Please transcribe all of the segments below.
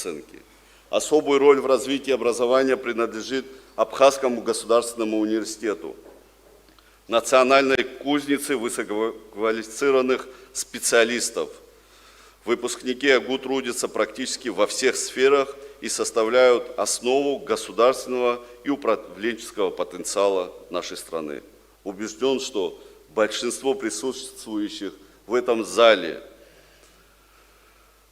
оценки. Особую роль в развитии образования принадлежит Абхазскому государственному университету, национальной кузнице высококвалифицированных специалистов. Выпускники АГУ трудятся практически во всех сферах и составляют основу государственного и управленческого потенциала нашей страны. Убежден, что большинство присутствующих в этом зале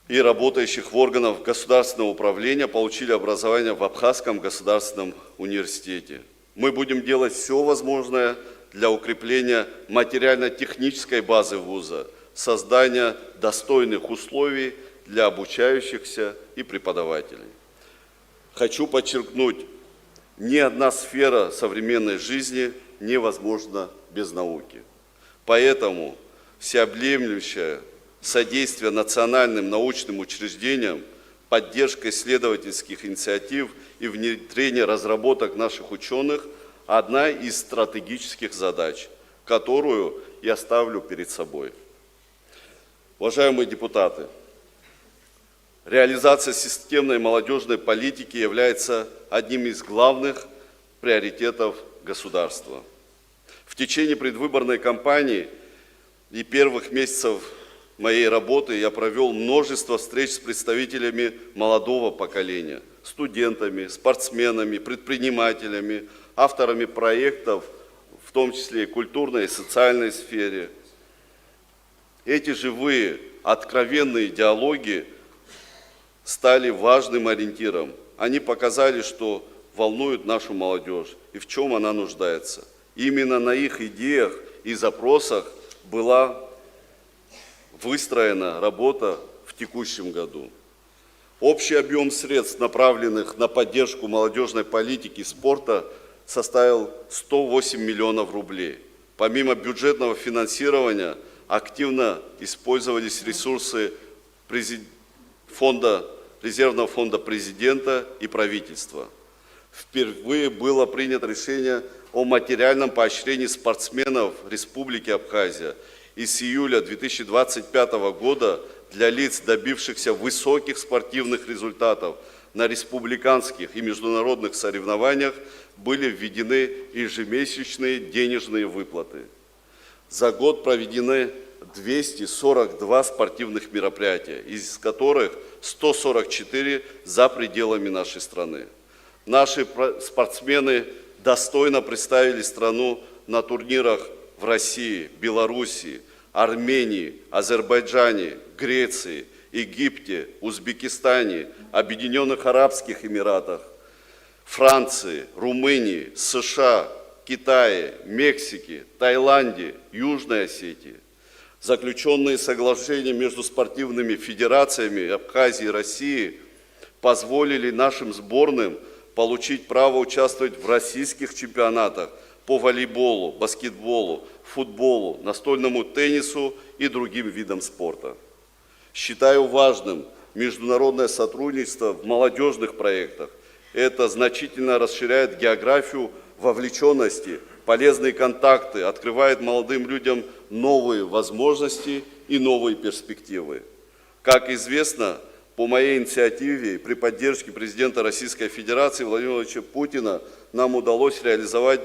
и работающих в органах государственного управления получили образование в Абхазском государственном университете. Мы будем делать все возможное для укрепления материально-технической базы вуза, создания достойных условий для обучающихся и преподавателей. Хочу подчеркнуть, ни одна сфера современной жизни невозможна без науки. Поэтому всеобъемлющее содействие национальным научным учреждениям, поддержка исследовательских инициатив и внедрение разработок наших ученых – одна из стратегических задач, которую я ставлю перед собой. Уважаемые депутаты, реализация системной молодежной политики является одним из главных приоритетов государства. В течение предвыборной кампании и первых месяцев моей работы я провел множество встреч с представителями молодого поколения, студентами, спортсменами, предпринимателями, авторами проектов, в том числе и культурной и социальной сфере. Эти живые, откровенные диалоги стали важным ориентиром. Они показали, что волнует нашу молодежь и в чем она нуждается. Именно на их идеях и запросах была выстроена работа в текущем году. Общий объем средств, направленных на поддержку молодежной политики и спорта, составил 108 миллионов рублей. Помимо бюджетного финансирования, активно использовались ресурсы резервного фонда президента и правительства. Впервые было принято решение о материальном поощрении спортсменов Республики Абхазия. И с июля 2025 года для лиц, добившихся высоких спортивных результатов на республиканских и международных соревнованиях, были введены ежемесячные денежные выплаты. За год проведены 242 спортивных мероприятия, из которых 144 за пределами нашей страны. Наши спортсмены достойно представили страну на турнирах в России, Белоруссии, Армении, Азербайджане, Греции, Египте, Узбекистане, Объединенных Арабских Эмиратах, Франции, Румынии, США, Китае, Мексике, Таиланде, Южной Осетии. Заключенные соглашения между спортивными федерациями Абхазии и России позволили нашим сборным получить право участвовать в российских чемпионатах по волейболу, баскетболу, футболу, настольному теннису и другим видам спорта. Считаю важным международное сотрудничество в молодежных проектах. Это значительно расширяет географию вовлеченности, полезные контакты, открывает молодым людям новые возможности и новые перспективы. Как известно, по моей инициативе при поддержке президента Российской Федерации Владимира Владимировича Путина нам удалось реализовать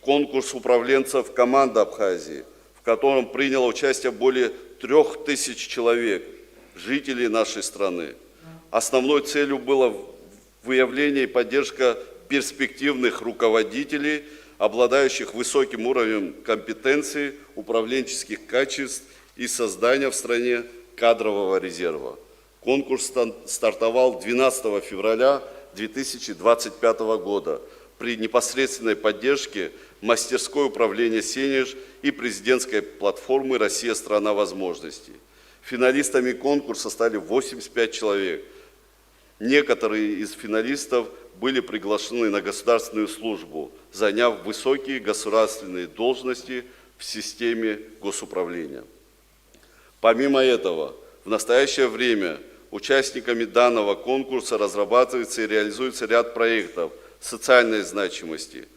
конкурс управленцев команды Абхазии, в котором приняло участие более 3000 человек, жителей нашей страны. Основной целью было выявление и поддержка перспективных руководителей, обладающих высоким уровнем компетенций, управленческих качеств и создания в стране кадрового резерва. Конкурс стартовал 12 февраля 2025 года при непосредственной поддержке мастерской управления «Сенеж» и президентской платформы «Россия – страна возможностей». Финалистами конкурса стали 85 человек. Некоторые из финалистов были приглашены на государственную службу, заняв высокие государственные должности в системе госуправления. Помимо этого, в настоящее время участниками данного конкурса разрабатывается и реализуется ряд проектов социальной значимости,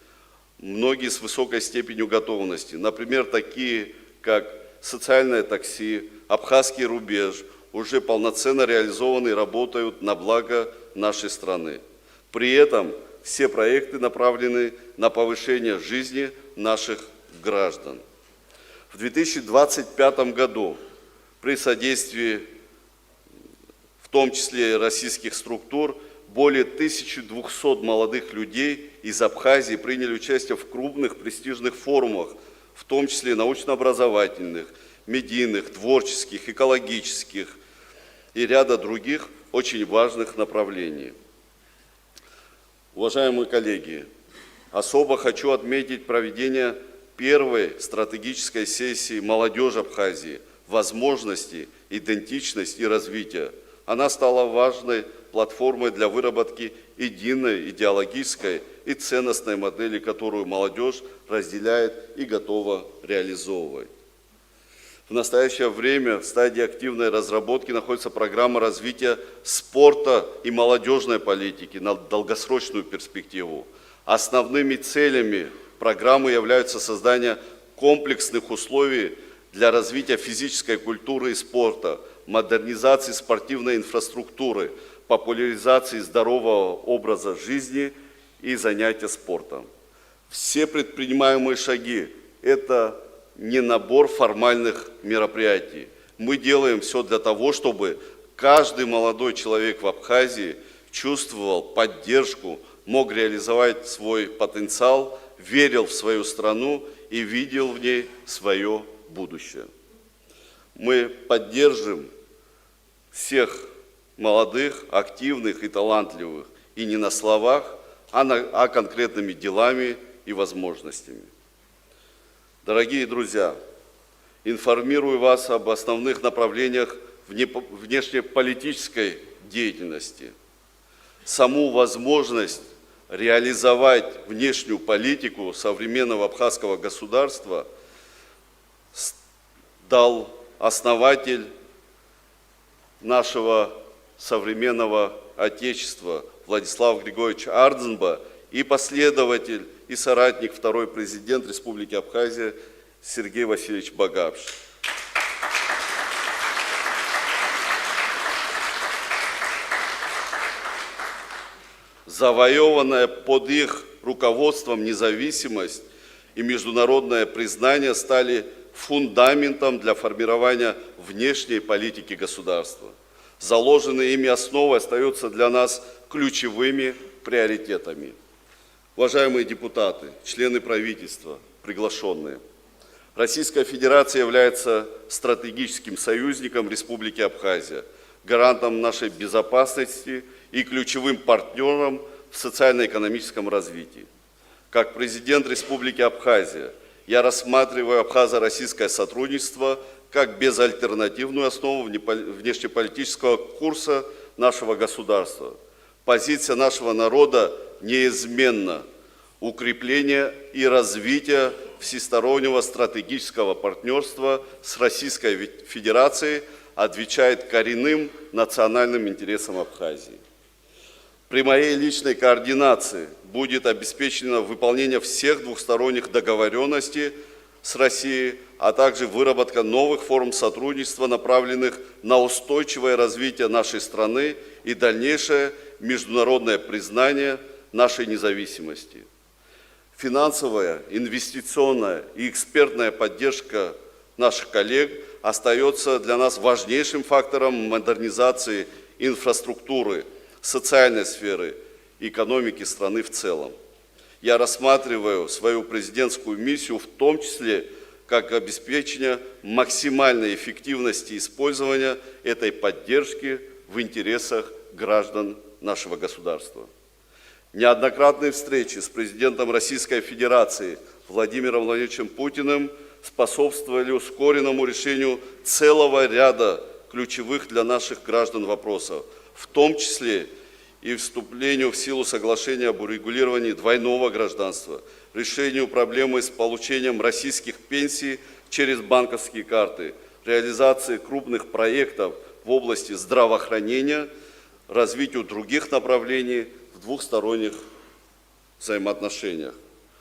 многие с высокой степенью готовности, например, такие как социальное такси, Абхазский рубеж, уже полноценно реализованы и работают на благо нашей страны. При этом все проекты направлены на повышение жизни наших граждан. В 2025 году при содействии, в том числе и российских структур, более 1200 молодых людей из Абхазии приняли участие в крупных престижных форумах, в том числе научно-образовательных, медийных, творческих, экологических и ряда других очень важных направлений. Уважаемые коллеги, особо хочу отметить проведение первой стратегической сессии «Молодежь Абхазии. Возможности, идентичность и развитие». Она стала важной платформой для выработки единой идеологической и ценностной модели, которую молодежь разделяет и готова реализовывать. В настоящее время в стадии активной разработки находится программа развития спорта и молодежной политики на долгосрочную перспективу. Основными целями программы являются создание комплексных условий для развития физической культуры и спорта, модернизации спортивной инфраструктуры, популяризации здорового образа жизни и занятия спортом. Все предпринимаемые шаги – это не набор формальных мероприятий. Мы делаем все для того, чтобы каждый молодой человек в Абхазии чувствовал поддержку, мог реализовать свой потенциал, верил в свою страну и видел в ней свое будущее. Мы поддержим всех молодых, активных и талантливых, и не на словах, а конкретными делами и возможностями. Дорогие друзья, информирую вас об основных направлениях внешнеполитической деятельности. Саму возможность реализовать внешнюю политику современного абхазского государства дал основатель нашего современного Отечества Владислав Григорьевич Ардзинба и последователь и соратник второй президент Республики Абхазия Сергей Васильевич Багапш. Завоеванная под их руководством независимость и международное признание стали фундаментом для формирования внешней политики государства. Заложенные ими основы остаются для нас ключевыми приоритетами. Уважаемые депутаты, члены правительства, приглашенные, Российская Федерация является стратегическим союзником Республики Абхазия, гарантом нашей безопасности и ключевым партнером в социально-экономическом развитии. Как президент Республики Абхазия я рассматриваю абхазо-российское сотрудничество как безальтернативную основу внешнеполитического курса нашего государства. Позиция нашего народа неизменна. Укрепление и развитие всестороннего стратегического партнерства с Российской Федерацией отвечает коренным национальным интересам Абхазии. При моей личной координации будет обеспечено выполнение всех двухсторонних договоренностей с Россией, а также выработка новых форм сотрудничества, направленных на устойчивое развитие нашей страны и дальнейшее международное признание нашей независимости. Финансовая, инвестиционная и экспертная поддержка наших коллег остается для нас важнейшим фактором модернизации инфраструктуры, социальной сферы и экономики страны в целом. Я рассматриваю свою президентскую миссию в том числе как обеспечение максимальной эффективности использования этой поддержки в интересах граждан нашего государства. Неоднократные встречи с президентом Российской Федерации Владимиром Владимировичем Путиным способствовали ускоренному решению целого ряда ключевых для наших граждан вопросов, в том числе и вступлению в силу соглашения об урегулировании двойного гражданства, решению проблемы с получением российских пенсий через банковские карты, реализации крупных проектов в области здравоохранения, развитию других направлений в двухсторонних взаимоотношениях.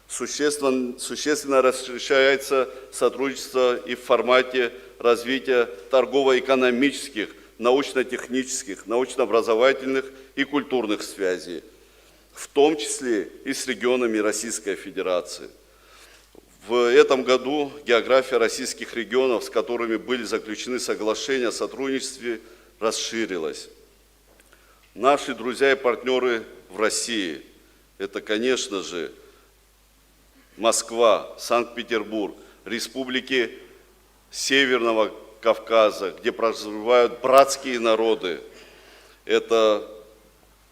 Существенно расширяется сотрудничество и в формате развития торгово-экономических, научно-технических, научно-образовательных и культурных связей, в том числе и с регионами Российской Федерации. В этом году география российских регионов, с которыми были заключены соглашения о сотрудничестве, расширилась. Наши друзья и партнеры в России – это, конечно же, Москва, Санкт-Петербург, республики Северного Кавказа, где проживают братские народы. Это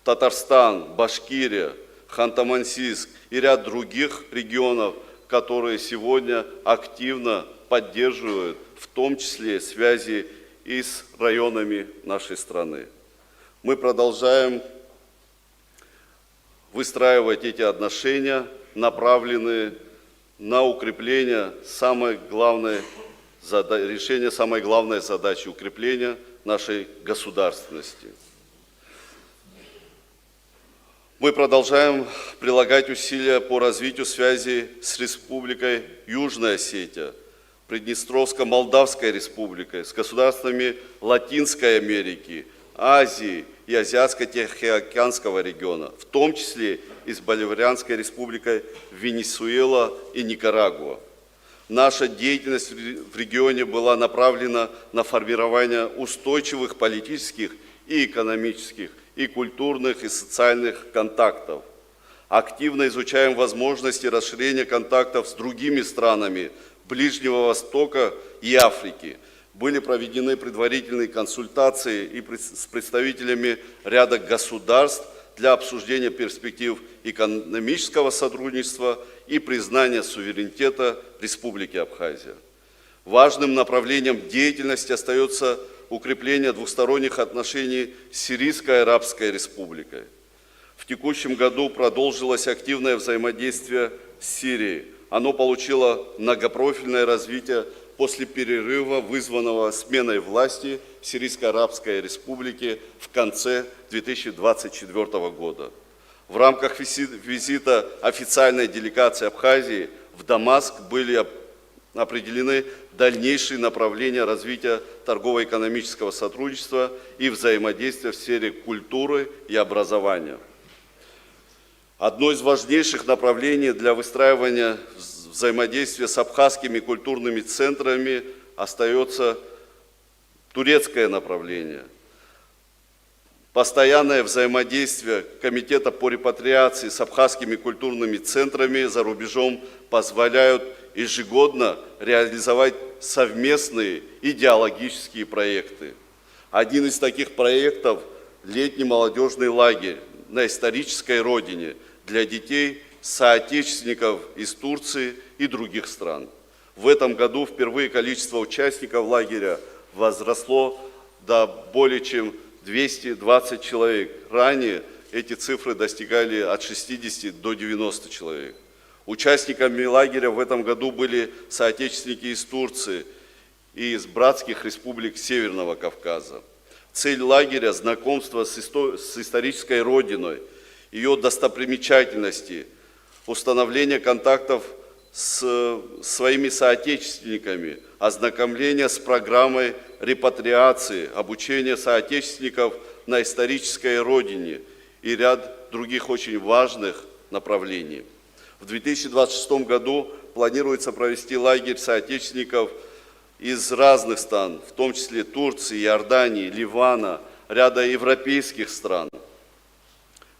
Татарстан, Башкирия, Ханты-Мансийск и ряд других регионов, которые сегодня активно поддерживают, в том числе связи и с районами нашей страны. Мы продолжаем выстраивать эти отношения, направленные на укрепление решение самой главной задачи – укрепления нашей государственности. Мы продолжаем прилагать усилия по развитию связи с Республикой Южная Осетия, Приднестровско-Молдавской Республикой, с государствами Латинской Америки, Азии и Азиатско-Тихоокеанского региона, в том числе и с Боливарианской Республикой Венесуэла и Никарагуа. Наша деятельность в регионе была направлена на формирование устойчивых политических и экономических, и культурных, и социальных контактов. Активно изучаем возможности расширения контактов с другими странами Ближнего Востока и Африки. Были проведены предварительные консультации с представителями ряда государств для обсуждения перспектив экономического сотрудничества и признания суверенитета Республики Абхазия. Важным направлением деятельности остается укрепление двусторонних отношений с Сирийской Арабской Республикой. В текущем году продолжилось активное взаимодействие с Сирией. Оно получило многопрофильное развитие после перерыва, вызванного сменой власти в Сирийской Арабской Республике в конце 2024 года. В рамках визита официальной делегации Абхазии в Дамаск были определены дальнейшие направления развития торгово-экономического сотрудничества и взаимодействия в сфере культуры и образования. Одно из важнейших направлений для выстраивания взаимодействия с абхазскими культурными центрами остается турецкое направление. Постоянное взаимодействие Комитета по репатриации с абхазскими культурными центрами за рубежом позволяют ежегодно реализовать совместные идеологические проекты. Один из таких проектов – летний молодежный лагерь на исторической родине для детей соотечественников из Турции и других стран. В этом году впервые количество участников лагеря возросло до более чем 220 человек. Ранее эти цифры достигали от 60 до 90 человек. Участниками лагеря в этом году были соотечественники из Турции и из братских республик Северного Кавказа. Цель лагеря – знакомство с исторической родиной, ее достопримечательности, установление контактов с своими соотечественниками, ознакомление с программой репатриации, обучение соотечественников на исторической родине и ряд других очень важных направлений. В 2026 году планируется провести лагерь соотечественников из разных стран, в том числе Турции, Иордании, Ливана, ряда европейских стран,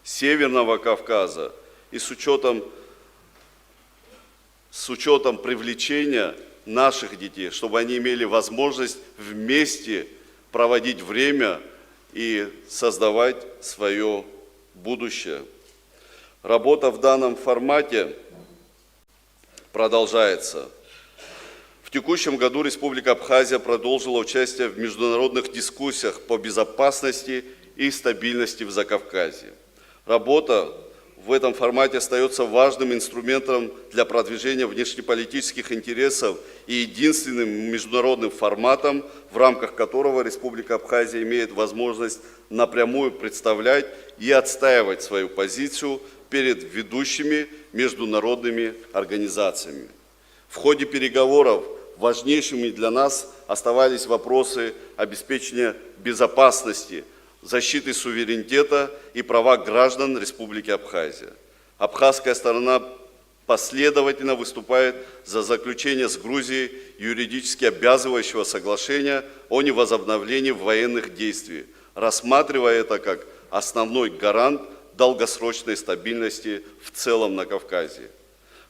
Северного Кавказа, и с учетом привлечения наших детей, чтобы они имели возможность вместе проводить время и создавать свое будущее. Работа в данном формате продолжается. В текущем году Республика Абхазия продолжила участие в международных дискуссиях по безопасности и стабильности в Закавказье. Работа в этом формате остается важным инструментом для продвижения внешнеполитических интересов и единственным международным форматом, в рамках которого Республика Абхазия имеет возможность напрямую представлять и отстаивать свою позицию перед ведущими международными организациями. В ходе переговоров в важнейшими для нас оставались вопросы обеспечения безопасности, защиты суверенитета и права граждан Республики Абхазия. Абхазская сторона последовательно выступает за заключение с Грузией юридически обязывающего соглашения о невозобновлении военных действий, рассматривая это как основной гарант долгосрочной стабильности в целом на Кавказе.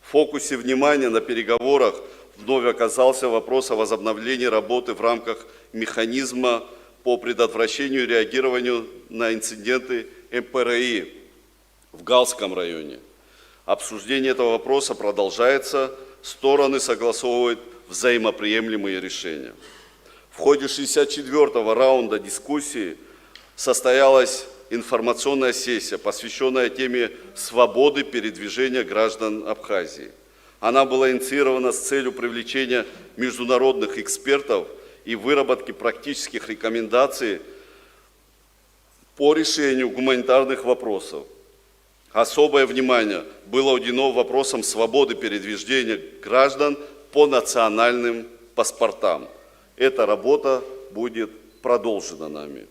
В фокусе внимания на переговорах вновь оказался вопрос о возобновлении работы в рамках механизма по предотвращению и реагированию на инциденты МПРИ в Галском районе. Обсуждение этого вопроса продолжается, стороны согласовывают взаимоприемлемые решения. В ходе 64-го раунда дискуссии состоялась информационная сессия, посвященная теме свободы передвижения граждан Абхазии. Она была инициирована с целью привлечения международных экспертов и выработки практических рекомендаций по решению гуманитарных вопросов. Особое внимание было уделено вопросам свободы передвижения граждан по национальным паспортам. Эта работа будет продолжена нами.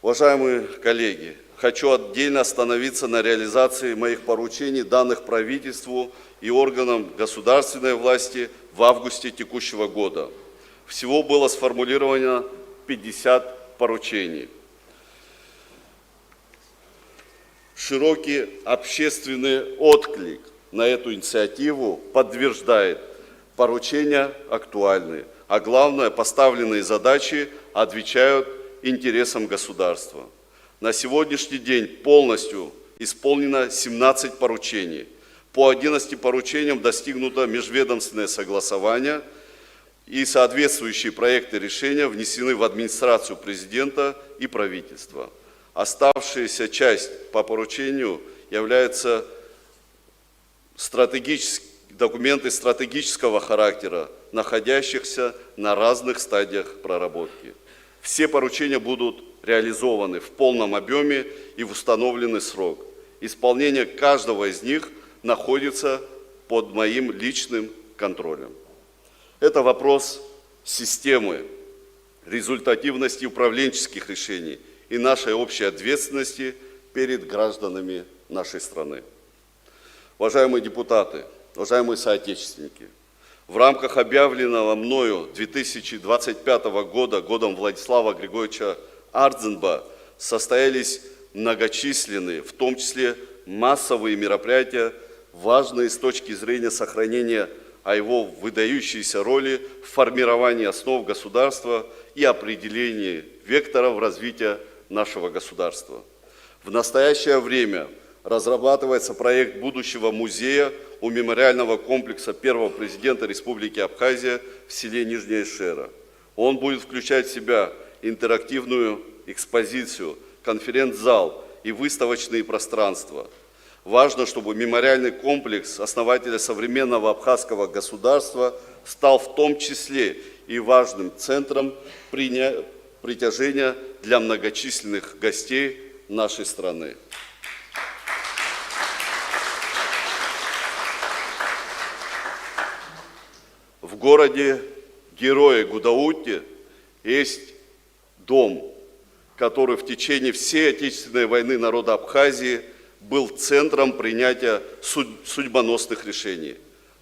Уважаемые коллеги, хочу отдельно остановиться на реализации моих поручений, данных правительству и органам государственной власти в августе текущего года. Всего было сформулировано 50 поручений. Широкий общественный отклик на эту инициативу подтверждает: поручения актуальны, а главное, поставленные задачи отвечают интересам государства. На сегодняшний день полностью исполнено 17 поручений. По 11 поручениям достигнуто межведомственное согласование, и соответствующие проекты решения внесены в администрацию президента и правительства. Оставшаяся часть по поручению являются документы стратегического характера, находящихся на разных стадиях проработки. Все поручения будут реализованы в полном объеме и в установленный срок. Исполнение каждого из них находится под моим личным контролем. Это вопрос системы, результативности управленческих решений и нашей общей ответственности перед гражданами нашей страны. Уважаемые депутаты, уважаемые соотечественники, в рамках объявленного мною 2025 года, годом Владислава Григорьевича Ардзенба, состоялись многочисленные, в том числе массовые мероприятия, важные с точки зрения сохранения его выдающейся роли в формировании основ государства и определении векторов развития нашего государства. В настоящее время разрабатывается проект будущего музея у мемориального комплекса первого президента Республики Абхазия в селе Нижняя Шера. Он будет включать в себя интерактивную экспозицию, конференц-зал и выставочные пространства. Важно, чтобы мемориальный комплекс основателя современного абхазского государства стал в том числе и важным центром притяжения для многочисленных гостей нашей страны. В городе Герое Гудауте есть дом, который в течение всей Отечественной войны народа Абхазии был центром принятия судьбоносных решений.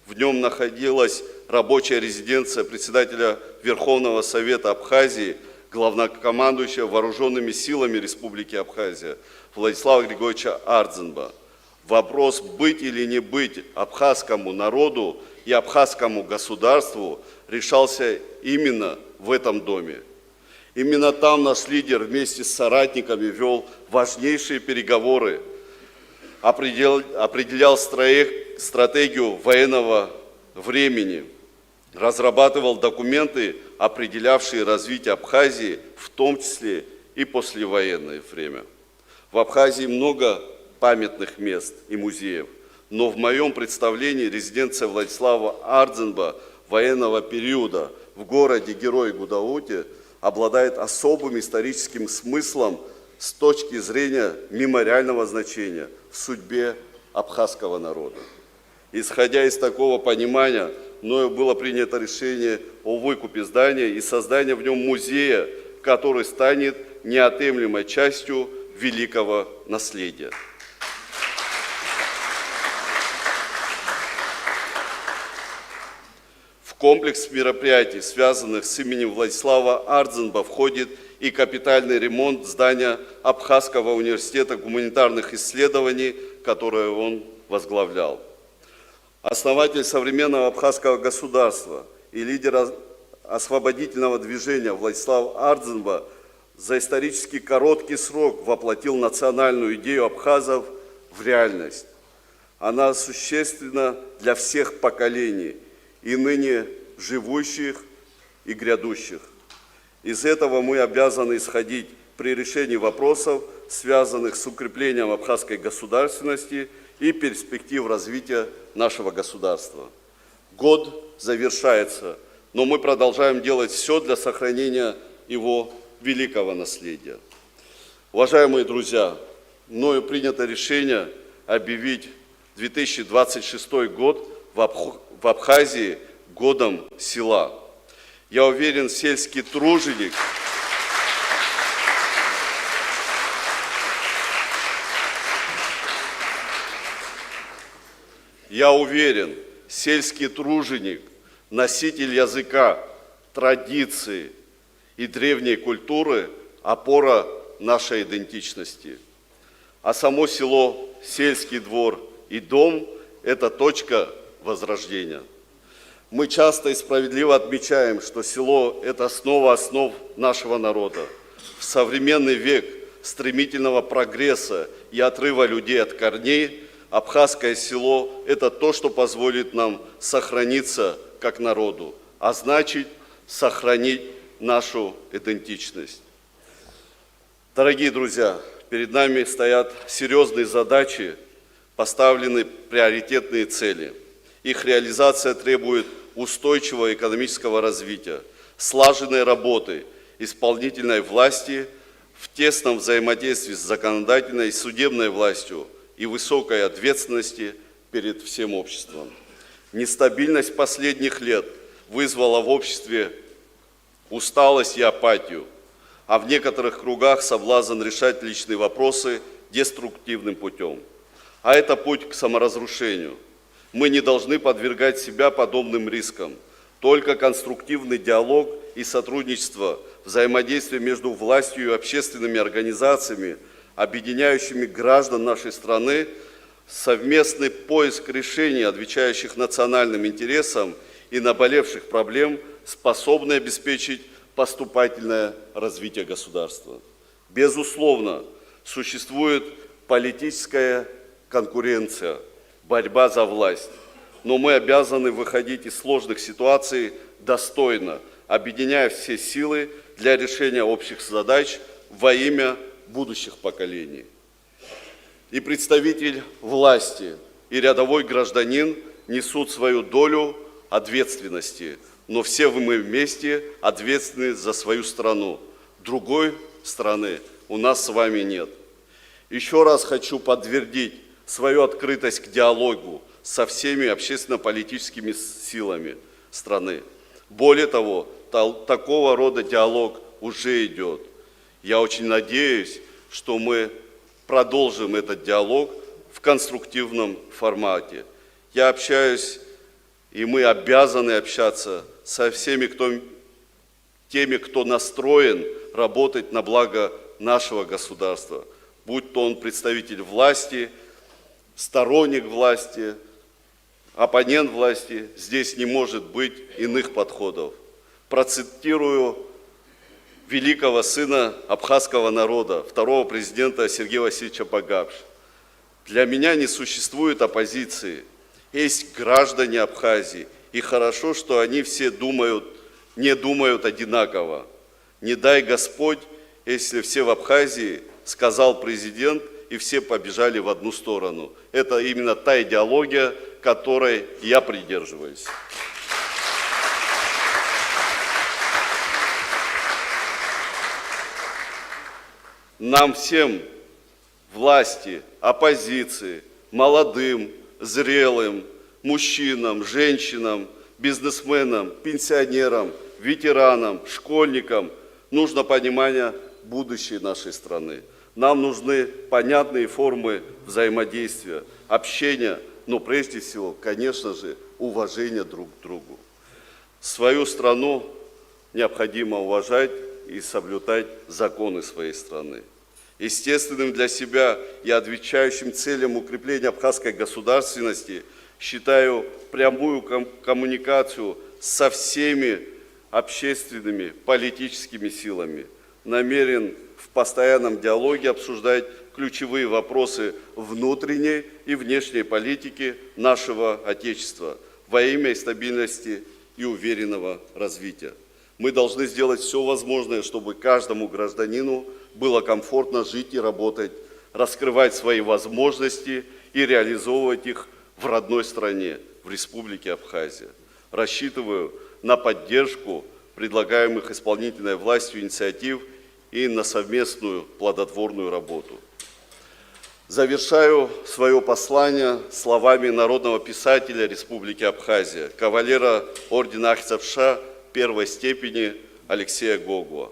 В нем находилась рабочая резиденция председателя Верховного Совета Абхазии, главнокомандующего вооруженными силами Республики Абхазия Владислава Григорьевича Ардзенба. Вопрос, быть или не быть абхазскому народу и абхазскому государству, решался именно в этом доме. Именно там наш лидер вместе с соратниками вел важнейшие переговоры, определял стратегию военного времени, разрабатывал документы, определявшие развитие Абхазии, в том числе и послевоенное время. В Абхазии много памятных мест и музеев, но в моем представлении резиденция Владислава Ардзенба военного периода в городе Герое Гудауте обладает особым историческим смыслом с точки зрения мемориального значения в судьбе абхазского народа. Исходя из такого понимания, мною было принято решение о выкупе здания и создании в нем музея, который станет неотъемлемой частью великого наследия. В комплекс мероприятий, связанных с именем Владислава Ардзинба, входит и капитальный ремонт здания Абхазского университета гуманитарных исследований, которое он возглавлял. Основатель современного абхазского государства и лидер освободительного движения Владислав Ардзинба за исторически короткий срок воплотил национальную идею абхазов в реальность. Она существенна для всех поколений, и ныне живущих, и грядущих. Из этого мы обязаны исходить при решении вопросов, связанных с укреплением абхазской государственности и перспектив развития нашего государства. Год завершается, но мы продолжаем делать все для сохранения его великого наследия. Уважаемые друзья, мною принято решение объявить 2026 год в Абхазии годом села. Я уверен, сельский труженик носитель языка, традиции и древней культуры – опора нашей идентичности. А само село, сельский двор и дом – это точка возрождения. Мы часто и справедливо отмечаем, что село – это основа основ нашего народа. В современный век стремительного прогресса и отрыва людей от корней абхазское село – это то, что позволит нам сохраниться как народу, а значит, сохранить нашу идентичность. Дорогие друзья, перед нами стоят серьезные задачи, поставлены приоритетные цели. Их реализация требует устойчивого экономического развития, слаженной работы исполнительной власти в тесном взаимодействии с законодательной и судебной властью и высокой ответственности перед всем обществом. Нестабильность последних лет вызвала в обществе усталость и апатию, а в некоторых кругах соблазн решать личные вопросы деструктивным путем. А это путь к саморазрушению. Мы не должны подвергать себя подобным рискам. Только конструктивный диалог и сотрудничество, взаимодействие между властью и общественными организациями, объединяющими граждан нашей страны, совместный поиск решений, отвечающих национальным интересам и наболевших проблем, способны обеспечить поступательное развитие государства. Безусловно, существует политическая конкуренция, борьба за власть. Но мы обязаны выходить из сложных ситуаций достойно, объединяя все силы для решения общих задач во имя будущих поколений. И представитель власти, и рядовой гражданин несут свою долю ответственности, но все мы вместе ответственны за свою страну. Другой страны у нас с вами нет. Еще раз хочу подтвердить свою открытость к диалогу со всеми общественно-политическими силами страны. Более того, такого рода диалог уже идет. Я очень надеюсь, что мы продолжим этот диалог в конструктивном формате. Я общаюсь, и мы обязаны общаться со всеми теми, кто настроен работать на благо нашего государства, будь то он представитель власти, сторонник власти, оппонент власти, здесь не может быть иных подходов. Процитирую великого сына абхазского народа, второго президента Сергея Васильевича Багапш. Для меня не существует оппозиции, есть граждане Абхазии, и хорошо, что они все не думают одинаково. Не дай Господь, если все в Абхазии, сказал президент, и все побежали в одну сторону. Это именно та идеология, которой я придерживаюсь. Нам всем, власти, оппозиции, молодым, зрелым, мужчинам, женщинам, бизнесменам, пенсионерам, ветеранам, школьникам нужно понимание будущей нашей страны. Нам нужны понятные формы взаимодействия, общения, но прежде всего, конечно же, уважение друг к другу. Свою страну необходимо уважать и соблюдать законы своей страны. Естественным для себя и отвечающим целям укрепления абхазской государственности считаю прямую коммуникацию со всеми общественными, политическими силами. Намерен в постоянном диалоге обсуждать ключевые вопросы внутренней и внешней политики нашего Отечества во имя стабильности и уверенного развития. Мы должны сделать все возможное, чтобы каждому гражданину было комфортно жить и работать, раскрывать свои возможности и реализовывать их в родной стране, в Республике Абхазия. Рассчитываю на поддержку предлагаемых исполнительной властью инициатив и на совместную плодотворную работу. Завершаю свое послание словами народного писателя Республики Абхазия, кавалера ордена Ахтябша первой степени Алексея Гогуа.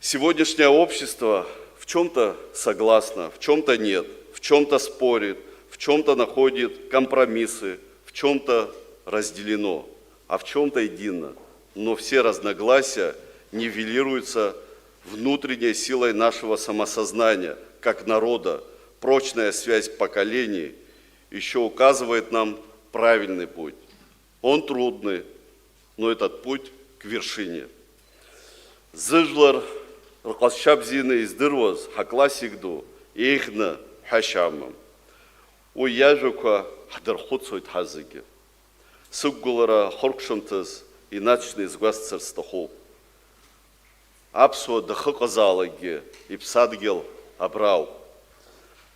Сегодняшнее общество в чем-то согласно, в чем-то нет, в чем-то спорит, в чем-то находит компромиссы, в чем-то разделено, а в чем-то едино. Но все разногласия нивелируются внутренней силой нашего самосознания, как народа. Прочная связь поколений еще указывает нам правильный путь. Он трудный, но этот путь к вершине. Зыжлар рқасшабзины издыруаз хакласигду ихна хашамам. Уяжука хдырхуцует хазыги. Сыггулара хоркшымтыз иначны изгвасцар стахоп. Аԥсуа дахыҟазаалакгьы иԥсадгьыл абрауп.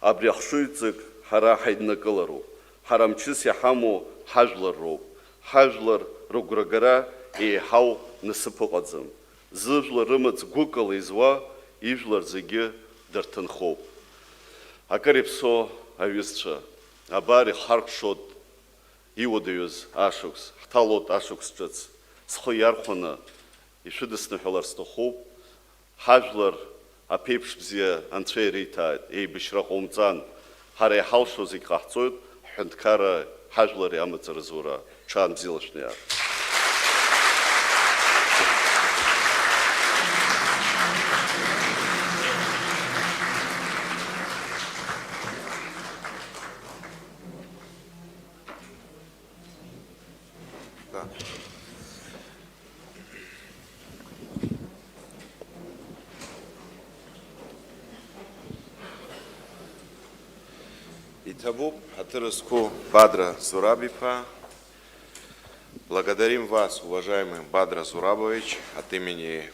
Абри ахшыҩҵак ҳара ҳаиднакылароуп. Ҳара мчыс иаҳамоу ҳажәлар роуп. Ҳажәлар рыгәрагара еиҳау насыԥ ыҟаӡам. Зыжәлар рымаҵ гәыкала изуа ижәлар зегьы дырҭынхоуп. Акыр иԥсо аҩызцәа, абар ихаркшот иуадаҩыз ашықәс, ҳҭалот ашықәс ҿыц, схы иархәаны ишәыдысныҳәалар сҭахуп. Ҳажәлар аԥеиԥш бзиа анцәа ириҭааит, еибашьра ҟоумҵан. Ҳара иҳалшо зегь ҟаҳҵоит, ҳҳәынҭқарра ҳажәлар иамаҵ-рызура. Ҽаан бзиала шәниар. Итабуп Атырыску Бадра Зурабипа. Благодарим вас, уважаемый Бадра Зурабович, от имени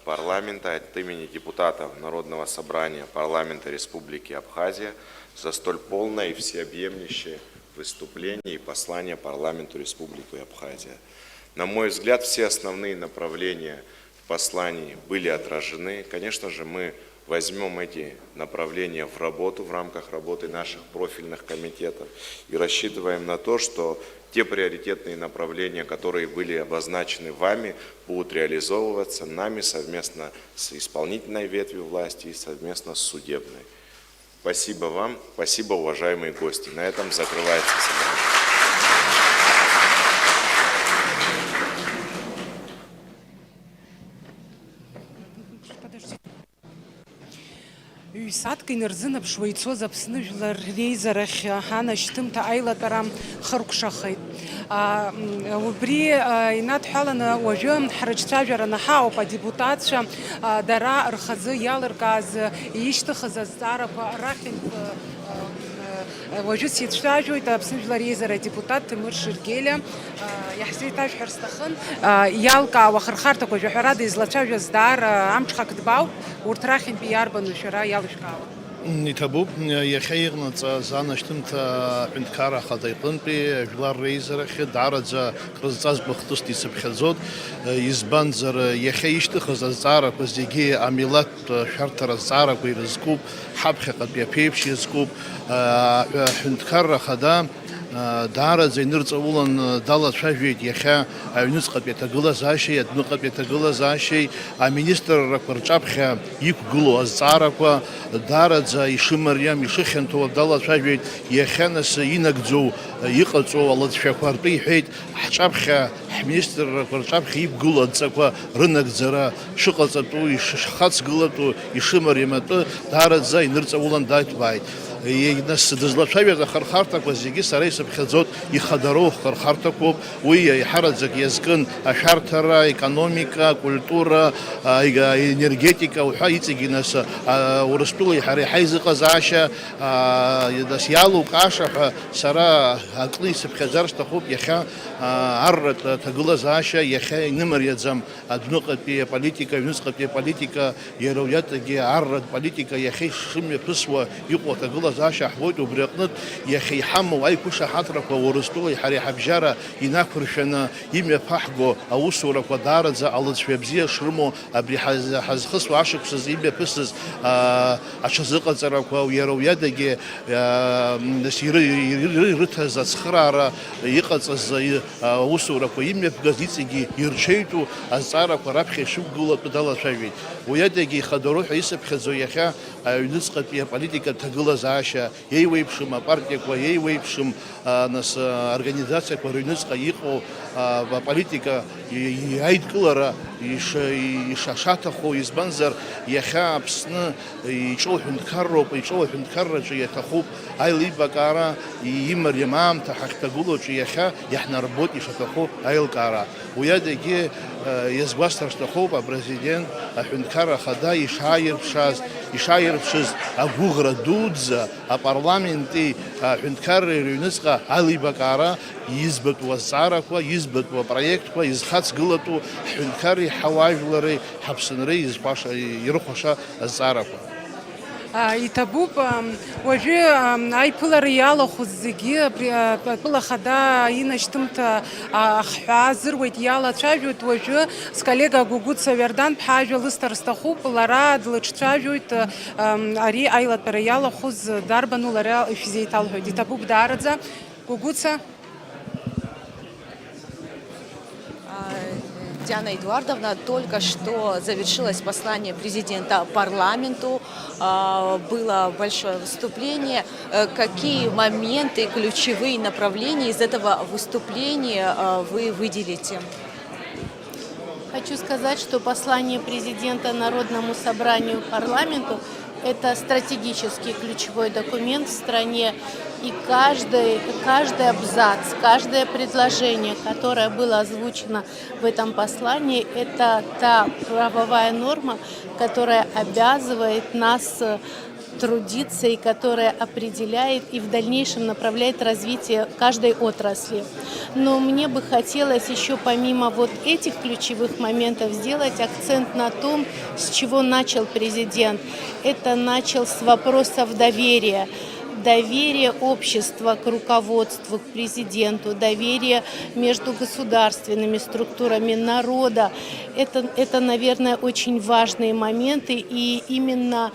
парламента, от имени депутатов Народного собрания парламента Республики Абхазия за столь полное и всеобъемлющее выступление и послание парламенту Республики Абхазия. На мой взгляд, все основные направления в послании были отражены. Конечно же, мы возьмем эти направления в работу, в рамках работы наших профильных комитетов и рассчитываем на то, что те приоритетные направления, которые были обозначены вами, будут реализовываться нами совместно с исполнительной ветвью власти и совместно с судебной. Спасибо вам, спасибо, уважаемые гости. На этом закрывается собрание. Ҩ-сааҭк инарзынаԥшуа ицоз Аԥсны жәлар реизарахь ҳанашьҭымҭа аилатәара хыркәшахеит. Убри инадҳәаланы уажәы ҳрыҿцәажәараны ҳаауп адепутатцәа дара рхазы иалыркааз ишьҭыхыз азҵаарақәа рахьынтә уажәы сицәажәоит Аԥсны жәлар реизара адепутат Ҭемыр Шыргелиа. Иаҳзеиҭашәҳәар сҭахын иалкаауа хырхарҭақәа жәаҳәарада излацәажәаз даара амҽхак дбауп. Урҭ рахьынтәи иарбану шәара иалышәкаауа? Иҭабуп, иахьа иҟнаҵаз анашьҭымҭа аҳәынҭқарра ахада иҟынтәи жәлар реизарахь даараӡа крызҵаз бахтыст исыԥхьаӡоит, избанзар иахьа ишьҭыхыз азҵаарақәа зегьы амилаҭтә шәарҭара азҵаарақәа ирызкуп, ҳаԥхьаҟатәи аԥеиԥш иазкуп. Аҳәынҭқарра ахада даараӡа инырҵаулан далацәажәеит иахьа аҩныҵҟатәи аҭагылазаашьеи, адәныҟатәи аҭагылазаашьеи, аминистррақәа рҿаԥхьа иқәгылоу азҵаарақәа даараӡа ишымариам, ишыхьанҭоу далацәажәеит, иахьа нас инагӡоу иҟаҵоу алыҵшәақәа ртәы иҳәеит, ҳҿаԥхьа ҳминистррақәа рҿаԥхьа иқәгылоу адҵақәа рынагӡара шыҟаҵатәу, ишхаҵгылатәу, ишымариаматәы даараӡа инырҵаулан даиҭбааит. Нас дызлацәажәаз ахырхарҭақәа зегьы сара исыԥхьаӡоит ихадароу хырхарҭақәоуп, уи иҳараӡак иазкын ашәарҭара, економика, культура, енергетика уҳәа иҵегьы нас Урыстәылеи ҳареи ҳаизыҟазаашьа нас иалукааша ҳәа сара акны исыԥхьаӡар сҭахуп иахьа арратә аҭагылазаашьа иахьа инымариаӡам адәныҟатәи аполитика, аҩныҵҟатәи аполитика, иара уиаҭагьы арратә политика иахьа ишымҩаԥысуа иҟоу аҭагылазаашьа ҳбоит, убри аҟнытә иахьа иҳамоу аиқәышаҳаҭрақәа Урыстәылеи ҳареи ҳабжьара инақәыршәаны имҩаԥаҳго аусурақәа даараӡа алыҵшәа бзиа шрымоу абри ҳазхысуа ашықәсазы имҩаԥысыз аҽазыҟаҵарақәа иара уиадагьы ирыҭаз ацхыраара иҟаҵаз аусурақәа имҩаԥгаз иҵегьы ирҽеитәу азҵаарақәа раԥхьа ишықәгылатәу далацәажәеит. Уиадагьы ихадароу ҳәа исыԥхьаӡо иахьа аҩныҵҟатәи аполитика аҭагылазаашьа еиуеиԥшым апартиақәа, еиуеиԥшым нас организациақәа рыҩныҵҟа иҟоу аполитика аидкылара ишашаҭаху, избанзар иахьа Аԥсны иҿоу ҳәынҭқарроуп, иҿоу аҳәынҭқарраҿы иаҭахуп аилибакаара, имариам аамҭа ҳахьҭагылоуҿы иахьа иаҳнарбоит ишаҭаху аилкаара. Уиадагьы иазгәасҭар сҭахуп апрезидент аҳәынҭқарра ахада ишааирԥшыз агәыӷра дуӡӡа апарламенти аҳәынҭқарреи рыҩныҵҟа аилибакаара избатәу азҵаарақәа, избатәу апроектқәа, изхаҵгылатәу ҳҳәынҭқарреи ҳауаажәлари ҳаԥсынреи ирыхәаша азҵаарақәа. Иҭабуп уажәы аиԥылара иалахәыз зегьы атәыла хада инашьҭымҭа ахҳәаа зыруеит, иалацәажәоит. Уажәы сколлега Гугуца Вердан-ԥҳа ажәа лысҭар сҭахуп, лара длыҿцәажәоит ари аилатәара иалахәыз дарбану лара ишәзеиҭалҳәоит. Иҭабуп даараӡа. Гугуца. Диана Эдуардовна, только что завершилось послание президента парламенту, было большое выступление. Какие моменты, ключевые направления из этого выступления вы выделите? Хочу сказать, что послание президента Народному собранию парламенту – это стратегический ключевой документ в стране, и каждый абзац, каждое предложение, которое было озвучено в этом послании, это та правовая норма, которая обязывает нас трудиться и которая определяет и в дальнейшем направляет развитие каждой отрасли. Но мне бы хотелось еще помимо вот этих ключевых моментов сделать акцент на том, с чего начал президент. Это начал с вопросов доверия. Доверие общества к руководству, к президенту, доверие между государственными структурами народа. Это, наверное, очень важные моменты, и именно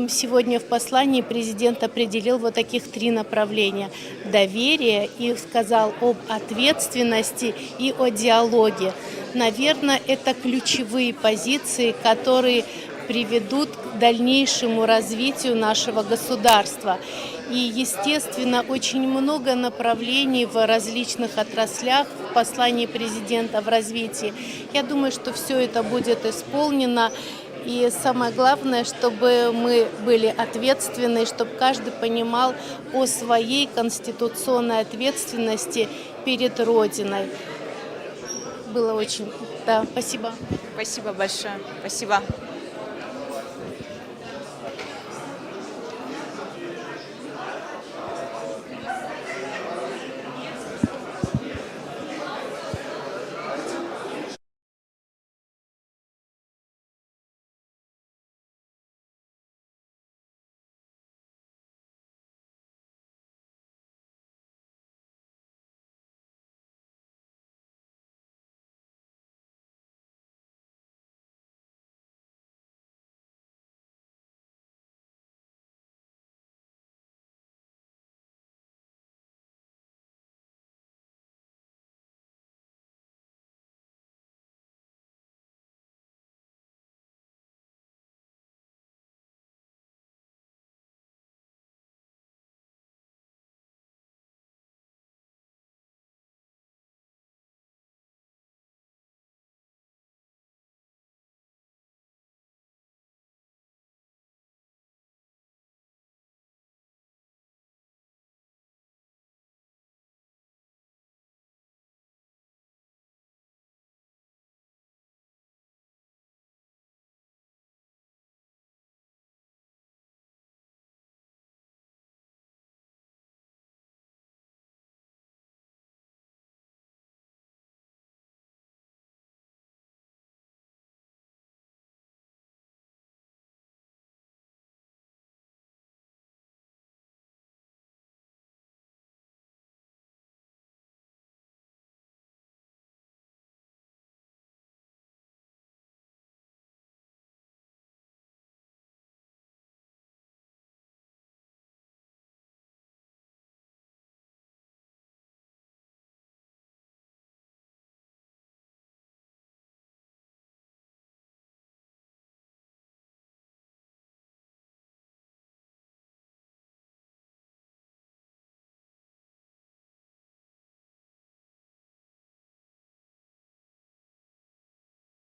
сегодня в послании президент определил вот таких 3 направления. Доверие, и сказал об ответственности и о диалоге. Наверное, это ключевые позиции, которые приведут к дальнейшему развитию нашего государства. И, естественно, очень много направлений в различных отраслях в послании президента в развитии. Я думаю, что все это будет исполнено. И самое главное, чтобы мы были ответственны, чтобы каждый понимал о своей конституционной ответственности перед Родиной. Было очень... Да, спасибо. Спасибо большое. Спасибо.